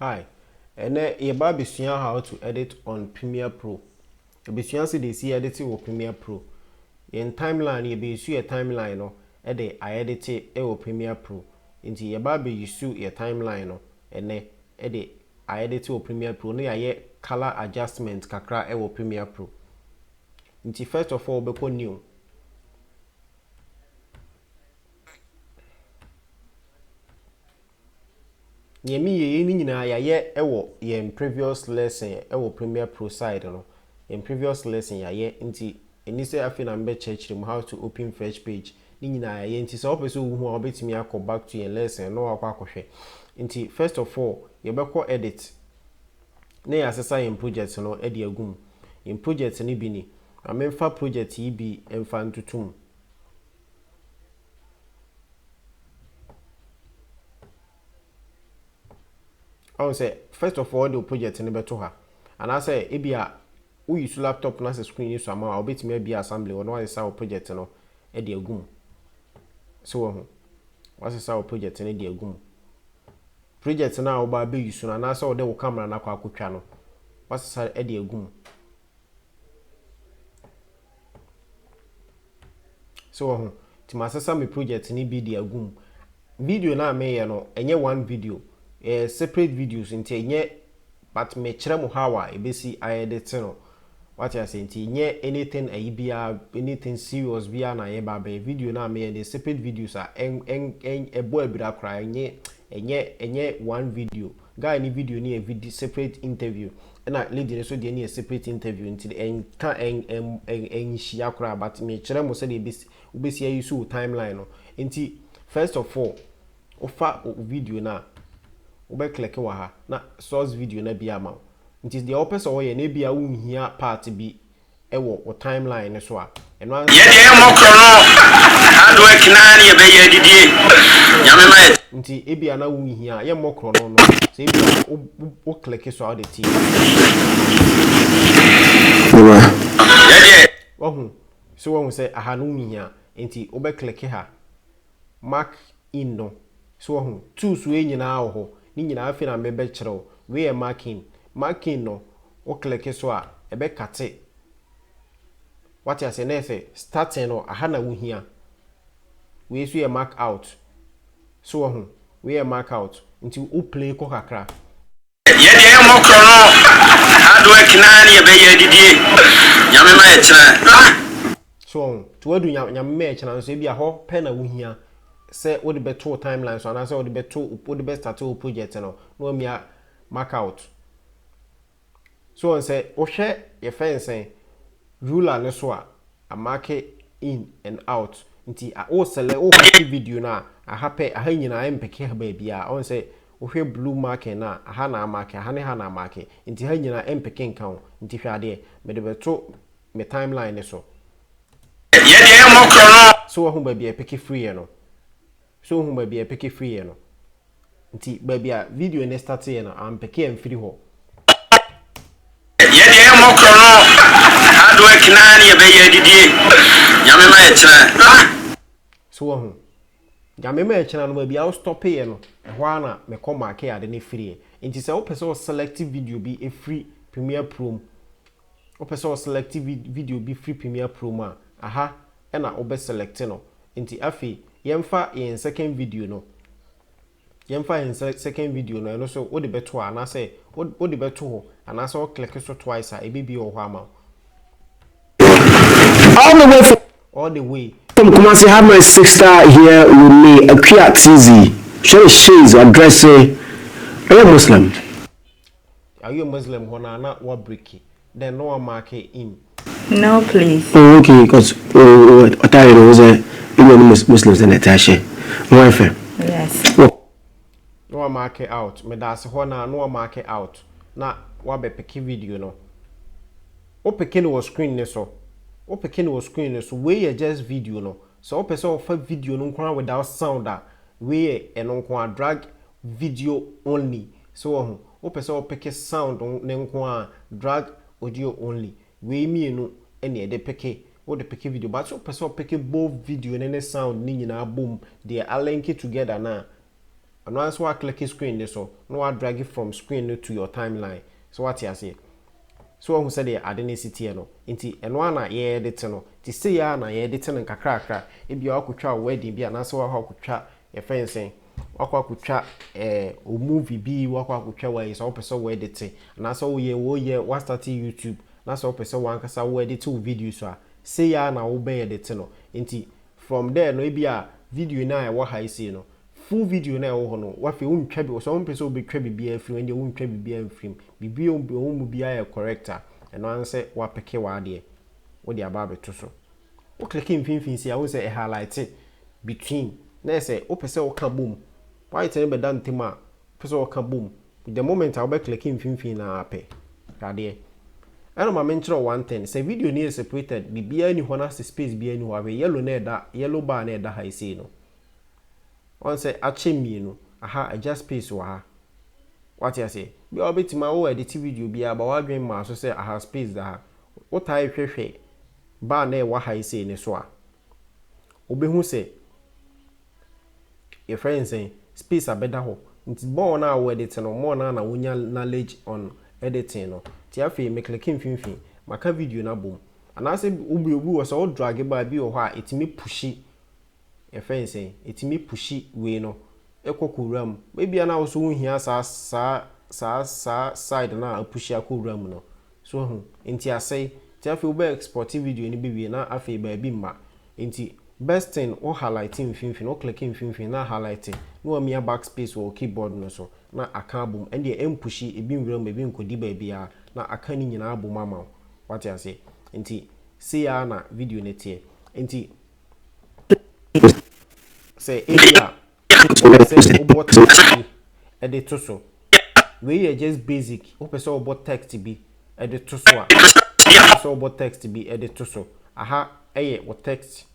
Hi, and your baby how to edit on Premiere Pro. You be see they see editing with Premiere Pro. In timeline, you be see a timeline no, edit I edit it with Premiere Pro. Into your baby you see your timeline no, and then edit I edit with Premiere Pro. No, I color adjustment kakra with Premiere Pro. Into first of all, be new. Yemi ye ni nyina ya ewo ye previous lesson ewo Premiere Pro side no in previous lesson ya nti eni say afi na mbe church how to open fresh page ni nyina ya nti so opeso hu a obetimi akọ back to your lesson no akwa akohwe nti first of all ye beko edit na ya asesa in project no edi agum in project ni bi ni amemfa project yi bi emfa ntutum. I say first of all the project ni beto ha and I say ebia we use laptop na screen so ama obetimi bia assembly no one say project no e de agum so ho what say project no de agum project na oba be use na say o de wo camera na kwa akotwa no what say e de agum so ho ti ma sesa me project ni bi de agum video na me ye no enye one video separate videos into enye but me kire mo how a ebesi I edit no what you say into enye anything bia anything serious bia na ye ba video na me the separate videos are ebo abira kra enye one video guy ni video ni a video separate interview na lady so de ni a separate interview into enka hia kra but me kire mo say the ebesi use timeline no into first of all ofa video na obe click wa ha na source video na bia ma nti the opposite o ye na bia unhia part bi ewo o timeline so a eno an ye de mo krono hard work na na ye be ye didie nyame ma nti ebia na unhia ye mo krono no so ebia o click so out the t ye de ohun so won say aha no unhia nti obe click ha mark in no so ohun tools we nyina ho ni nyina afi na mebe kire we e marking no o click so a ebe kate what you say na say starting no aha na wo hia we so e mark out so ho we e mark out nti o play ko kakra ye de mo krono hard work na na ye be ye didie nyame ma e kire so to wadu nyame ma e kire so e bia ho pe na wo hia say what the better timeline so and say what the best start project no me mark out so on say o hwe ye fence ruler ne so a mark in and out nti o select o pick video na a happy a nyina em pick ha ba bia on say o hwe blue mark na ha na mark ha ne ha na mark nti ha nyina em pick nkan nti hwe ade me de beto me timeline ne so ye de mo krono so ho ba bia pick free no so hu ba bia pick free no nti ba bia video ne start ye no am pick em free ho ye de mo krono hard work na na ye be ye didie nyame ma ye kire so hu nyame ma ye kire no ba bia o stop ye no ho ana me come mark ade ne free nti se o person selective video bi e free Premiere Pro o person selective video bi free Premiere Pro ma aha e na o be select no nti afi yemfa in second video no no so wo de beto ana say wo de beto ho ana so click so twice a ebi o ho ama all the way from Kumasi. Have my sister here with me, Akia Tizi. She's addressing. Are you Muslim? Are you a Muslim? Hona wa breaky then no one mark in. No, please. Oh, okay, because what I know is Muslims in Natasha. Wife. Yes. No mark out. Me that's hona no mark out. Na wa be pick video no. O pick no screen ne so. O pick no screen ne so we just video no. So o person of video no kwa without sound that we eno kwa drag video only. So o person o pick sound ne kwa drag audio only. We mienu ene de pick o de pick video but so person pick both video and sound ni nyina boom they are linked together na and once we click screen this so no wa drag it from screen to your timeline so what you say so who said the adenicity no nti eno ana ye edit no ti say ya na ye edit no kakrakra e bia akotwa wedding bia na so wa akotwa ye fence akotwa o movie bi wa akotwa wa so person we edit na so wo ye wa start YouTube na so person wa nkasa wo edit wo video so say ya na wo be edit no nti from there no e bia video na e wo high say no full video na e wo no wa fe untwa bi so person be twa bibia afiri ende untwa bibia afiri bibia mu bia e corrector eno anse wa peke wa de wo de aba beto so wo click infinifin si a wo say e highlight between na say wo pese wo ka boom why tell me dan tema pese wo ka boom the moment I will click infinifin na ape kade eno ma menchro 110 say video ni separated bibia ni hona space bia ni wa yellow na da yellow bar na da high say no on say achemi no aha adjust space wa ha what you say bi obetima wo edit video bia ba wa dwen ma so say aha space da ha wo tai hwehwe ba na e wa high say ne so a obehu say your friend say space abeda ho nti bo na wo edit no mo na wonya knowledge on editing no ti afi me click infinifin maka video na bom ana say obi wo so drag ba bi wo ha etimi pushi your friend say etimi pushi we no ekokuram maybe na wo so hia sa side na pushi akokuram no so nti asay ti afi wo export video ni bi na afi ba bi ma nti best thing o highlighting infinifin o click infinifin na highlighting no amia backspace or keyboard no so na aka bom and the empushi ebi nwram ebi nkodi ba bia na aka ni nyina bom ama what you say nti see ya na video netie nti say area say obot edit to so we just basic o person obot text bi edit to so a so obot text bi edit to so aha eye what text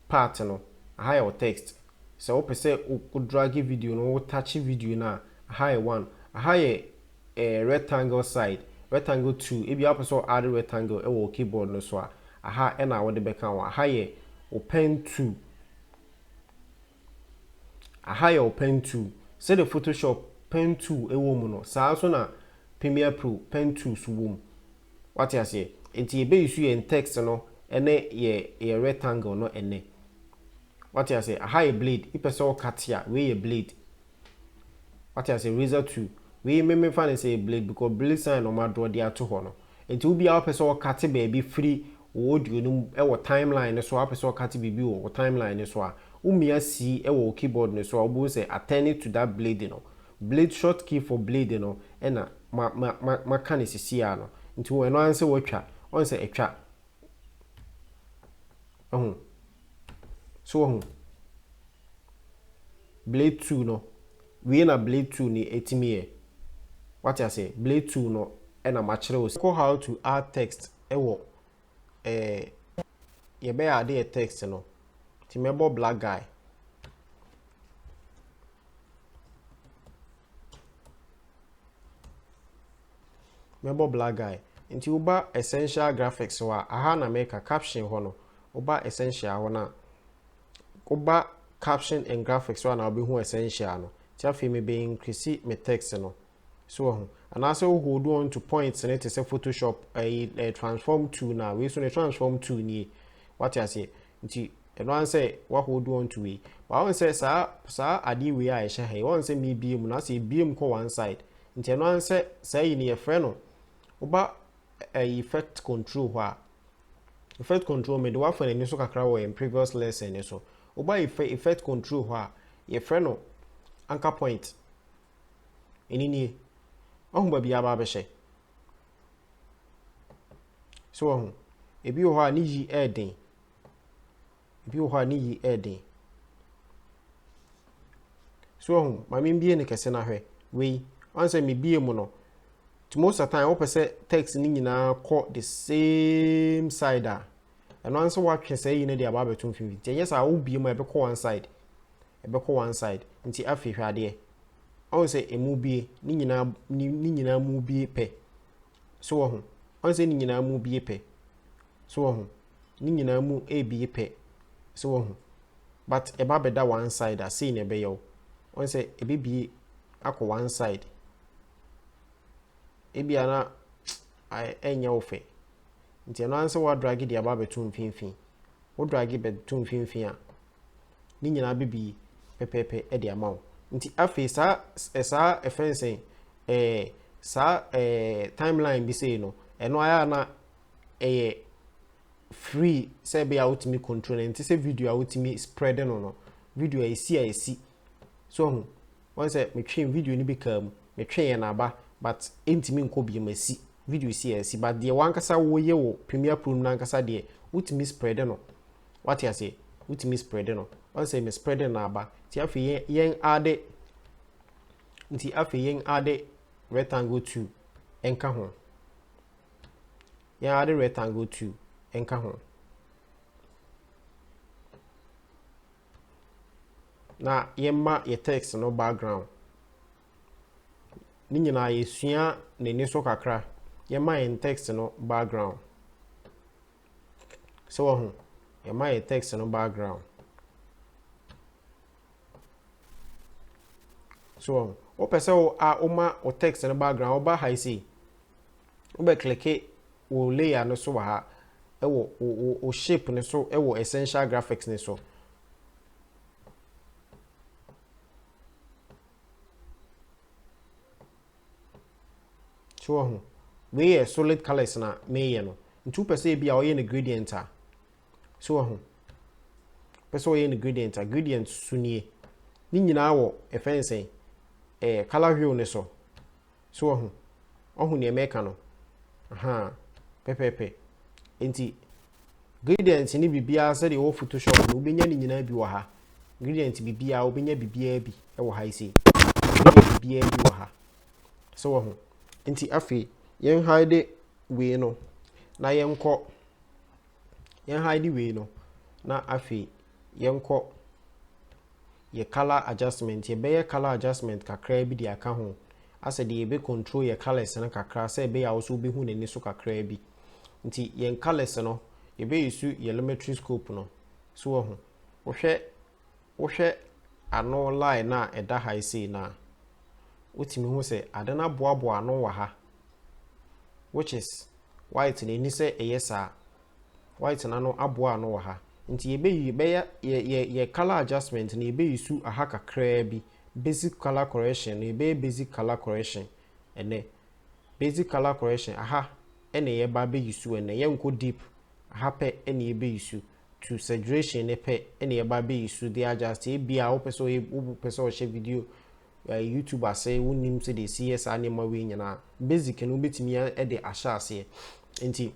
part no aha your text so we say o drag video no touch video na aha one aha rectangle side rectangle 2 if you have so add rectangle e wo keyboard no so aha e na wo de beka wa aha o pen 2 aha o pen 2 say the Photoshop pen 2 e wo mu no sa so na Premiere Pro pen 2 so wo mu what you say enti e be issue en text no ene ye rectangle no ene what you say a high blade if person cut here we a blade what you say razor 2 we me fan say blade because blade sign no ma draw there to ho no enti we be our person cut baby free audio no e wo timeline so our person cut bibi wo timeline so a umia si e wo keyboard no so obo say attend to that blade no blade short key for blade no e na ma kan sisi ya no enti we no answer wo twa on say etwa so blade 2 no we na blade 2 ni etimi e what I say blade 2 no e na ma kire o how to add text e wo ye be add a text no ti mebo black guy nti uba essential graphics wa aha na make a caption ho no uba essential ho na uba caption and graphics wa na obi hu essential no ti afi me be increase me text no so ho and also hold on to points and it is a Photoshop a transform tool na we so the transform tool ni what I say nti e no say wa hold on to we wa won say sa ade we a ehye he won say me biem na say biem ko one side nti e no say say ni e frɛ no uba effect control wa effect control me do wa fa ni so kakra wo in previous lesson ni so uba effect control wa ye frɛ no anchor point enini ohun ba bia ba be hye so ohun ebi wo ha ni yi eden ebi wo ha ni yi eden so ohun ma me bie ne kese na hwe we answer me bie mu no to most of the time we say text ni nyina call the same side and answer what can say you know the about between 50 yes I will be my be call one side nti afi hwade on say emu bie ni nyina mu bie pe so wo ho on say ni nyina mu bie pe so wo ho ni nyina mu e bie pe so wo ho but eba beda one side say na be yo on say ebi akọ one side ebi ana enya ofe nti no anse wa drag di aba betu mfimfin wo drag betu mfimfin a ni nyina bibi pepepe e di amawo nti afi sa efense timeline bi say no eno aya na free say be out me control nti say video out me spread no video esi so once me twin video ni bi kam me twin na aba but entimi nko bi masi video esi but the one kasa wo ye wo Premiere Pro na kasa de utimi spread no what you say utimi spread no once me spread na aba ti afi yen ade nti afi yen ade rectangle 2 enka ho yen ade rectangle 2 enka ho na yemma ye text no background ni nyina yesua ne so kakra yemma ye text no background so yemma ye text no background so o pese o ma o text no background o ba high see o be click o layer no so wa ha e wo o shape ne so e wo essential graphics ne so so we solid colors na me no ntu pese bia o ye ne gradient a so pese o ye ne gradient sunie ni nyina wo efense color wheel ne so ohun ne meka no pepepe enti gradient ni bibia se de wo photoshop no obenya ni nyina bi wo ha gradient bibia obenya bibia bi e wo ha isi bibia bi wo ha so enti afi yen hide we no na yenko yen hide we no na afi yenko ye color adjustment ye be color adjustment kakra bi di aka ho ase de ye be control ye colors na kakra se be ya wo so be hu ne so kakra bi nti yen colors no ye be use ye geometry scope no so wo hwe ano line na eda high say na utimi hu se adana boaboa no wa ha which is white na ni se eyesa white na no aboa no wa ha nti ye color adjustment na ebe isu aha kakra bi basic color correction na ebe basic color correction ene basic color correction aha ene ye ba be isu ene ye nko deep aha pe ene ebe isu to saturation ne pe ene ye ba be isu dey adjust e bia wo pese o share video YouTube say wonim se de CS anima we nyina basic no betimi e de ahya ase nti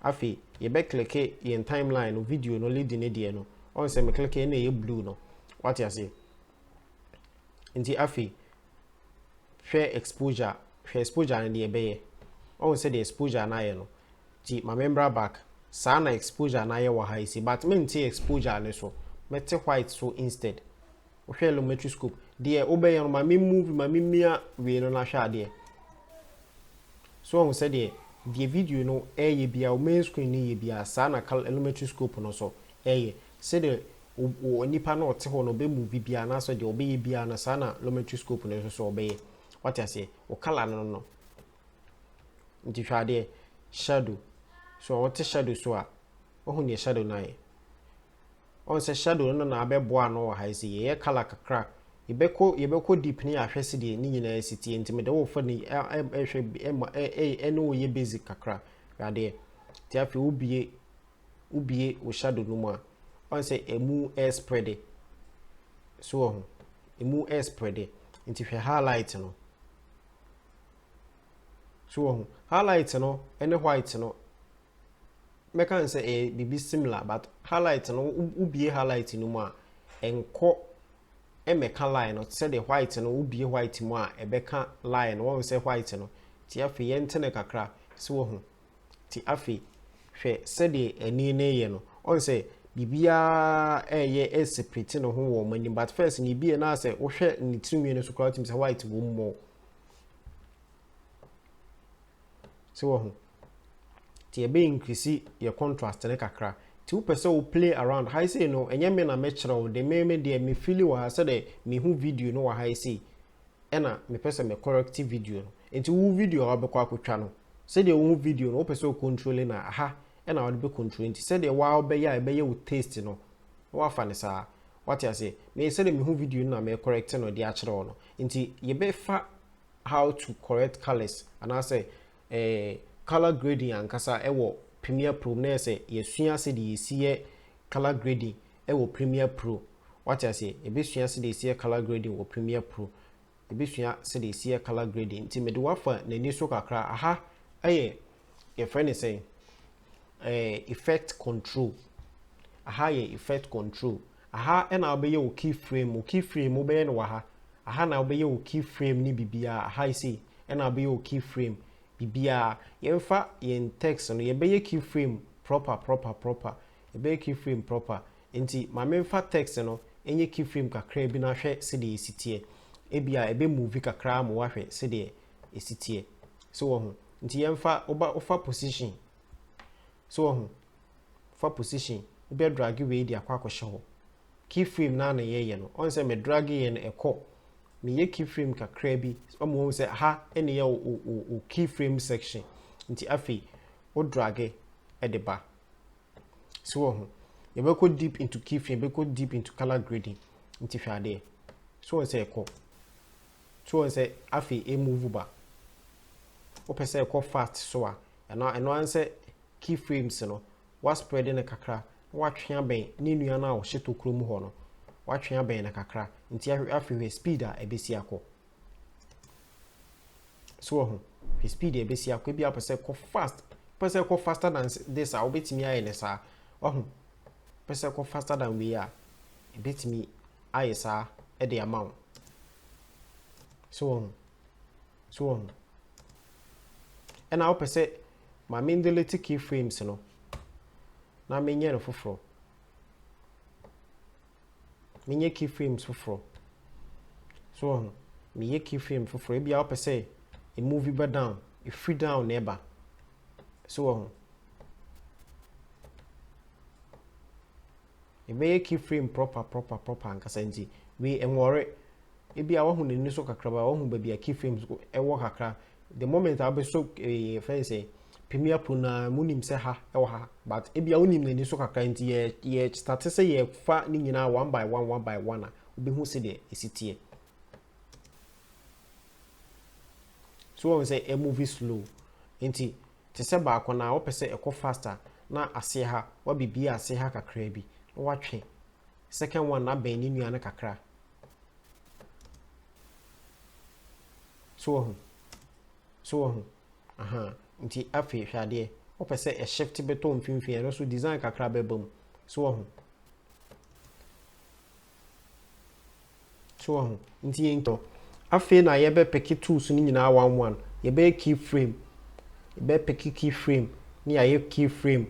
afi ye be click in timeline video no lead ne de no on se me click na ye blue no what you say nti afi share exposure na de be ye on se the exposure na ye no ti ma member back sa na exposure na ye wa high see but me nti exposure ne so mete white so instead o hwe geometry scope de obey no ma me move ma me mia we no na hwa de so on se de video no ye bia o main screen ni ye bia sa na geometry scope no so ye se de o nipa na o te ho no be move bia na so de obey bia na sa na geometry scope no so obey what you say o color no nti hwa de shadow so what shadow so a ohun ye shadow na ye on se shadow no na abeboa no wa ha si ye color kakra yebeko deep ni ahwese de ni nyina siti enti me de wo fa ni ehwe no ye basic kakra rade ti afi ubie o shadow no mu a on se emu air spread so emu air spread enti hwe highlight no so highlight no ene white no me can say bibi similar but highlight no ubie highlight no mu a enko emeka line no say the white no ubie white mu a ebeka line won say white no ti afi yentene kakra so ti afi hwe say the ani na ye no on say bibia eye separate no ho wo mani but first ni bie na say wo hwe ni trimie no so kwa tim say white wo mo so ti ebe increase your contrast ne kakra ti wo pese wo play around how say no enye me na me kire de me de me feel wa say de me hu video no wa how say ena me pese me corrective video no enti wo video wa be kwa akotwa no say de wo video no wo pese wo control na aha ena wo be control enti say de wa be ya be ye wo taste no wa fa ne sa what you say me say de me hu video na me correct no de a kire no enti ye be fa how to correct colors and I say color grading ankasa ewo Premiere Pro na say yesua se de yesiye color grading ewo Premiere Pro what you say ebesua se de yesiye color grading wo Premiere Pro ebesua se de yesiye color grading nti me de wafa na ni so kakra aha ye friend is saying effect control aha ye effect control aha na obeye wo keyframe obeye no waha aha na obeye wo keyframe ni bibia aha isi na obeye wo keyframe bibia yemfa yen text no yebeye keyframe proper yebeye keyframe proper enti ma memfa text no enye keyframe kakra bi na hwe se de esitie ebia ebe movie kakra mo wahwe se de esitie so wo ho nti yemfa ofa position so wo ho fa position ebe drag we di akwa kwhye ho keyframe na ye no on se me drag ye no ekọ me ye keyframe kakra bi omo say ha ene ye o keyframe section nti afi o drag e de ba so ho ye be go deep into keyframe be go deep into color grading nti hwa de so on say ekọ so on say afi e move ba o pese ekọ fast so a eno an say keyframes no was spreading a kakra watwe aben ni nua na wo hyeto krom ho no watwe aben na kakra nti afi speed a ebesi akọ so ho speed ebesi akọ bi apese ko fast pese ko faster than this a obetimi aye ne sa ho pese ko faster than we a ebetimi aye sa e de amount so and I pese ma mendelete keyframes no na menye no foforo menye keyframes foforo so menye keyframe foforo bia o pese e move ba down e free down neighbor so e be keyframe proper ankasa nti we enwore e bia wo hu ne so kakra ba wo hu ba bia keyframes e wo kakra the moment I be so fancy Premiere Pro na munim se ha ewo ha but ebia unim na ni so kakra nti ye start say ye fa ni nyina one by one a obi hu se de esitie so we say a movie slow nti te se ba akọ na wo pese ekọ faster na ase ha wa bibia ase ha kakra bi na watwe second one na ben ni nua na kakra so aha nti afi hwade o pese e shift beto mfimfin no so design kakra bebam so nti ento afi na ye be pick tools ni nyina 11 ye be keyframe ye be pick keyframe ni aye keyframe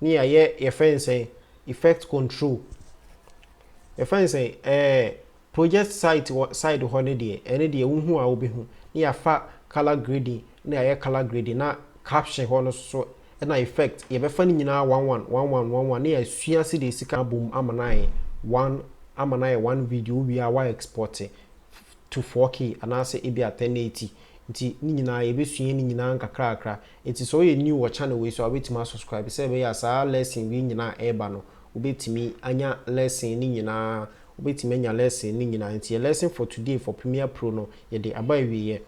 ni aye ye fence effect control ye fence project side ho ne de ene de hu a obi hu ni afa color grading na aye color grading na caption ho no so na effect ye be fa ni nyina 11 na ya sua se de sika bom amanaye one video we are export to 4K and I say e be 1080 nti ni nyina ye be sua ni nyina nkakra nti so ye new channel we so abetima subscribe say be ya sa lesson we nyina eba no obetimi anya lesson ni nyina obetimi anya lesson ni nyina nti lesson for today for Premiere Pro no ye de abai we ye